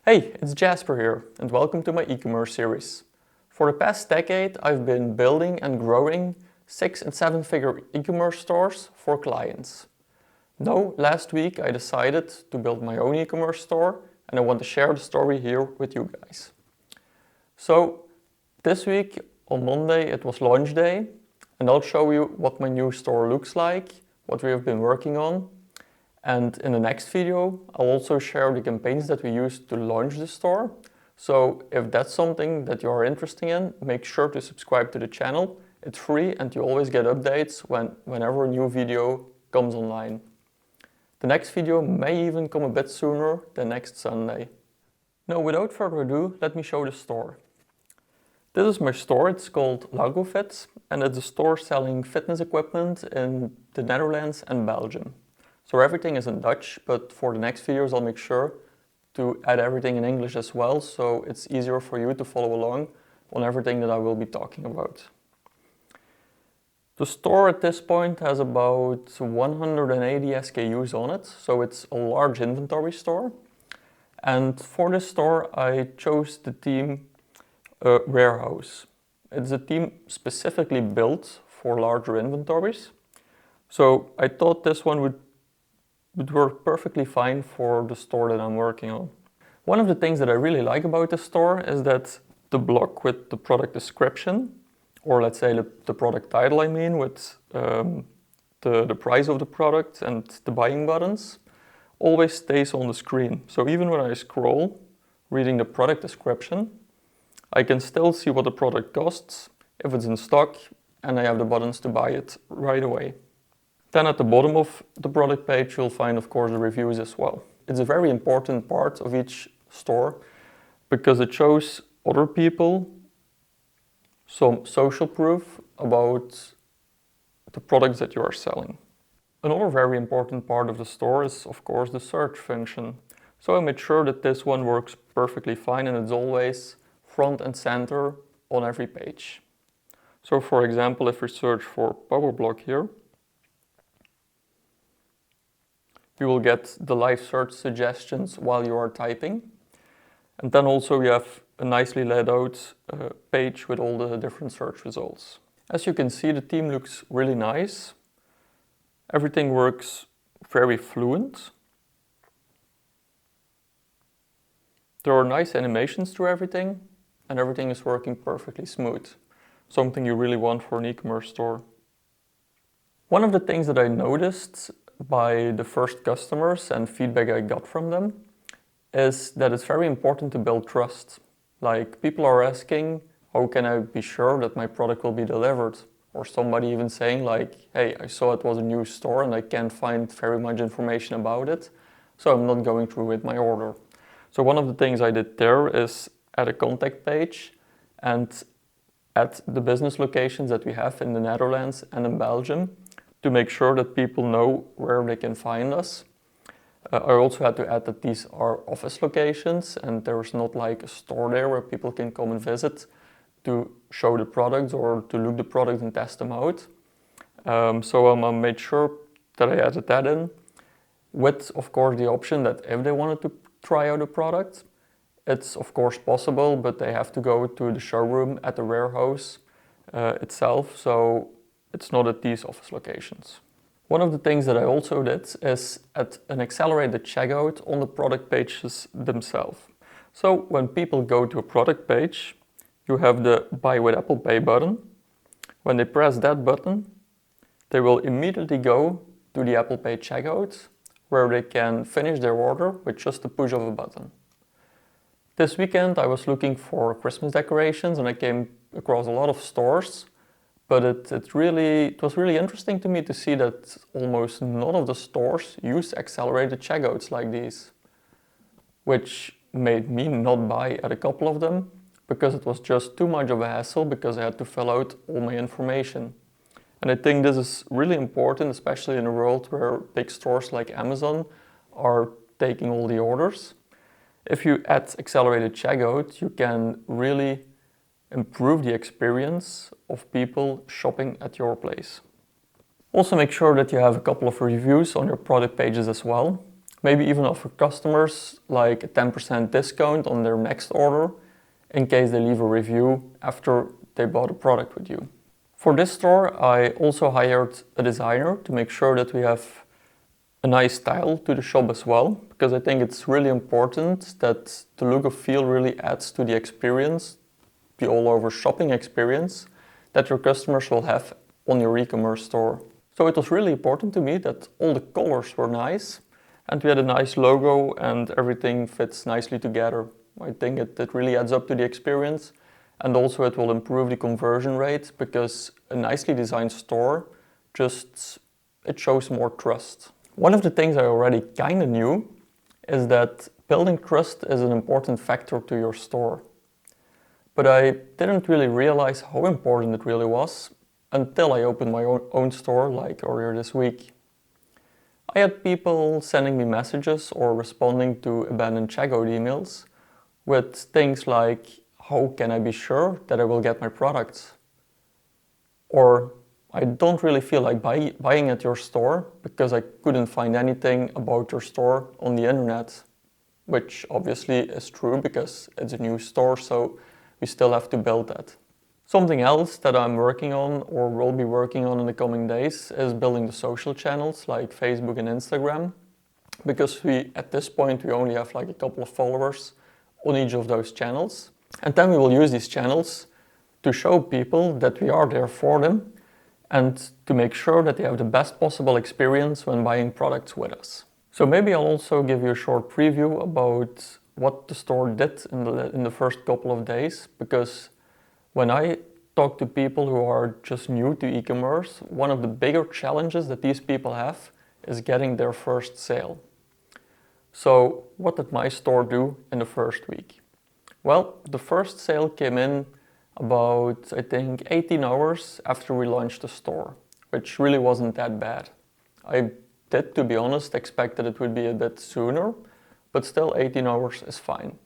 Hey, it's Jasper here, and welcome to my e-commerce series. For the past decade, I've been building and growing 6- and 7-figure e-commerce stores for clients. Now, last week I decided to build my own e-commerce store, and I want to share the story here with you guys. So, this week on Monday it was launch day, and I'll show you what my new store looks like, what we have been working on. And in the next video, I'll also share the campaigns that we used to launch the store. So if that's something that you are interested in, make sure to subscribe to the channel. It's free and you always get updates whenever a new video comes online. The next video may even come a bit sooner than next Sunday. Now, without further ado, let me show the store. This is my store. It's called LagoFit, and it's a store selling fitness equipment in the Netherlands and Belgium. So everything is in Dutch, but for the next videos I'll make sure to add everything in English as well, so it's easier for you to follow along on everything that I will be talking about. The store at this point has about 180 SKUs on it, so it's a large inventory store. And for this store I chose the theme Warehouse. It's a theme specifically built for larger inventories. So I thought this one would work perfectly fine for the store that I'm working on. One of the things that I really like about the store is that the block with the product description, or let's say the product title with the price of the product and the buying buttons, always stays on the screen. So even when I scroll, reading the product description, I can still see what the product costs, if it's in stock, and I have the buttons to buy it right away. Then at the bottom of the product page you'll find, of course, the reviews as well. It's a very important part of each store because it shows other people some social proof about the products that you are selling. Another very important part of the store is, of course, the search function. So I made sure that this one works perfectly fine and it's always front and center on every page. So for example, if we search for power block here, you will get the live search suggestions while you are typing. And then also you have a nicely laid out page with all the different search results. As you can see, the theme looks really nice. Everything works very fluent. There are nice animations to everything, and everything is working perfectly smooth. Something you really want for an e-commerce store. One of the things that I noticed by the first customers and feedback I got from them is that it's very important to build trust. Like, people are asking, how can I be sure that my product will be delivered? Or somebody even saying like, hey, I saw it was a new store and I can't find very much information about it, so I'm not going through with my order. So one of the things I did there is add a contact page and add the business locations that we have in the Netherlands and in Belgium, to make sure that people know where they can find us. I also had to add that these are office locations and there's not like a store there where people can come and visit to show the products or to look the product and test them out. So I made sure that I added that in, with of course the option that if they wanted to try out a product, it's of course possible, but they have to go to the showroom at the warehouse itself. So it's not at these office locations. One of the things that I also did is add an accelerated checkout on the product pages themselves. So when people go to a product page, you have the Buy with Apple Pay button. When they press that button, they will immediately go to the Apple Pay checkout, where they can finish their order with just the push of a button. This weekend I was looking for Christmas decorations and I came across a lot of stores. But it was really interesting to me to see that almost none of the stores use accelerated checkouts like these, which made me not buy at a couple of them because it was just too much of a hassle because I had to fill out all my information. And I think this is really important, especially in a world where big stores like Amazon are taking all the orders. If you add accelerated checkout, you can really improve the experience of people shopping at your place. Also make sure that you have a couple of reviews on your product pages as well. Maybe even offer customers like a 10% discount on their next order in case they leave a review after they bought a product with you. For this store, I also hired a designer to make sure that we have a nice style to the shop as well, because I think it's really important that the look and feel really adds to the experience, the all-over shopping experience that your customers will have on your e-commerce store. So it was really important to me that all the colors were nice and we had a nice logo and everything fits nicely together. I think it really adds up to the experience, and also it will improve the conversion rate because a nicely designed store it shows more trust. One of the things I already kind of knew is that building trust is an important factor to your store. But I didn't really realize how important it really was until I opened my own store like earlier this week. I had people sending me messages or responding to abandoned checkout emails with things like, how can I be sure that I will get my products? Or, I don't really feel like buying at your store because I couldn't find anything about your store on the internet. Which obviously is true because it's a new store, so we still have to build that. Something else that I'm working on or will be working on in the coming days is building the social channels like Facebook and Instagram. Because at this point we only have like a couple of followers on each of those channels. And then we will use these channels to show people that we are there for them and to make sure that they have the best possible experience when buying products with us. So maybe I'll also give you a short preview about what the store did in the first couple of days, because when I talk to people who are just new to e-commerce, one of the bigger challenges that these people have is getting their first sale. So what did my store do in the first week? Well, the first sale came in about, I think, 18 hours after we launched the store, which really wasn't that bad. I did, to be honest, expect that it would be a bit sooner, but still 18 hours is fine.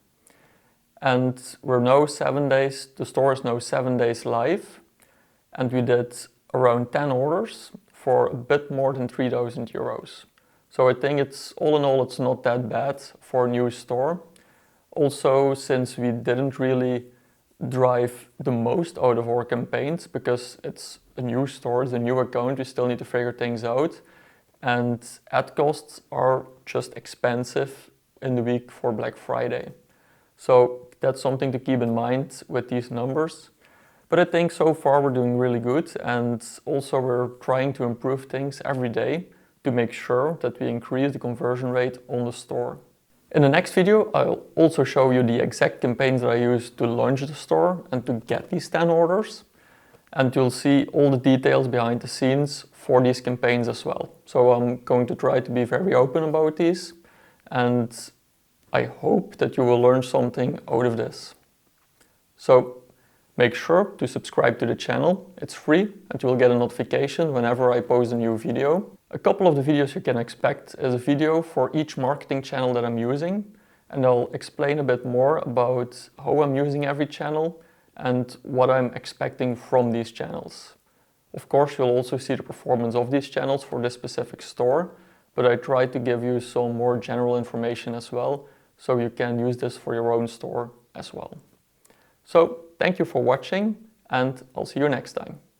And we're now 7 days, the store is now 7 days live, and we did around 10 orders for a bit more than 3,000 euros. So I think all in all, it's not that bad for a new store. Also, since we didn't really drive the most out of our campaigns because it's a new store, it's a new account, we still need to figure things out. And ad costs are just expensive in the week for Black Friday. So that's something to keep in mind with these numbers. But I think so far we're doing really good, and also we're trying to improve things every day to make sure that we increase the conversion rate on the store. In the next video, I'll also show you the exact campaigns that I used to launch the store and to get these 10 orders. And you'll see all the details behind the scenes for these campaigns as well. So I'm going to try to be very open about these, and I hope that you will learn something out of this. So make sure to subscribe to the channel. It's free and you will get a notification whenever I post a new video. A couple of the videos you can expect is a video for each marketing channel that I'm using, and I'll explain a bit more about how I'm using every channel and what I'm expecting from these channels. Of course, you'll also see the performance of these channels for this specific store, but I try to give you some more general information as well, so you can use this for your own store as well. So, thank you for watching, and I'll see you next time.